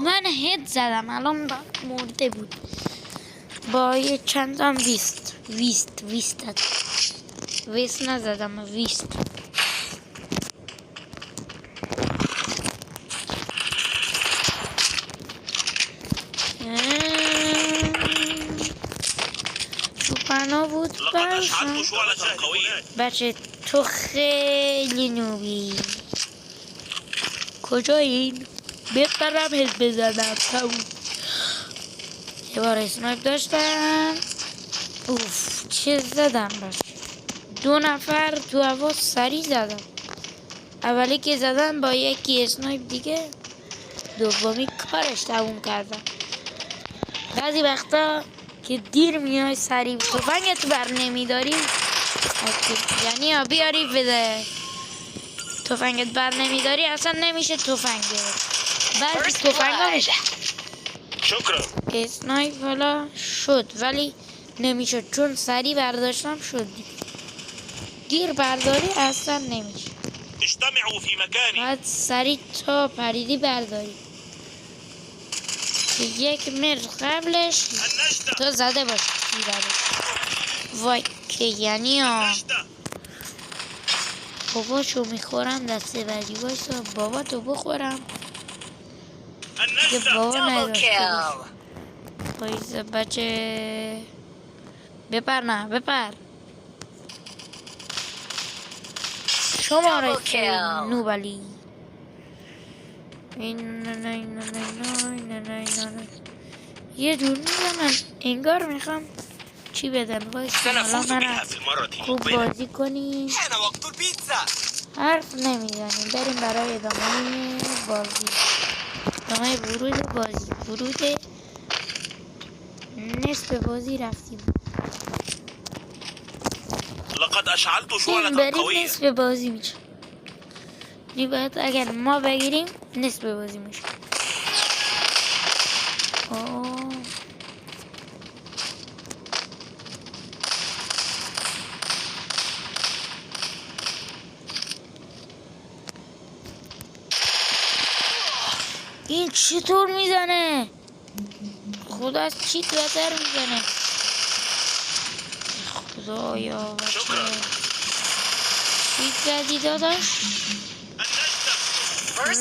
من هد زدم الان مرده بود با یه چندم ویست نزدم ویست. شوپنا بود بچه تو خیلی نوبی. کجایین؟ بپرم هد بزنم تموم. یه بار اسنایپ داشتم اوف چه زدم بچه. 2 نفر تو هوا سری زدم. اولی که زدم با یکی اسنایپ دیگه، دومی کارش تموم کردم. بعضی وقتا که دیر میای سریع تفنگت بر نمیداری یعنی بیاری بده تفنگت بر نمیداری اصلا نمیشه تفنگ گرفت. بعضی تفنگ ها میشه اسنایپ حالا شد ولی نمیشد چون سریع برداشتم شد. دیر برداری اصلا نمیشه. باید سریع تا پریدی برداری که یک متر قبلش تو زده باشی. وای که یعنی بابا شو میخورم دسته بعدی بایستا بابا تو بخورم که بابا نداشته باش. بایستا بچه بپر نه بپر شما رسید نوبلی. یه دور میزنن انگار میخوام چی بدن. بایستا حالا من خوب بازی کنیم. حرف نمیزنیم بریم برای ادامه بازی. ادامه ورود بازی. ورود نصف بازی رفتیم. بریم نصف بازی میشه. این باید اگر ما بگیریم نصف بازی میشه. این چطور میزنه؟ خدا از چی بهتر میزنه؟ خدایا بچه چی زدی داداش؟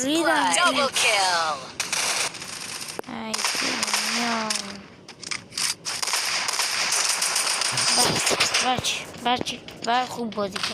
ریدم بچه خوب بازی کن.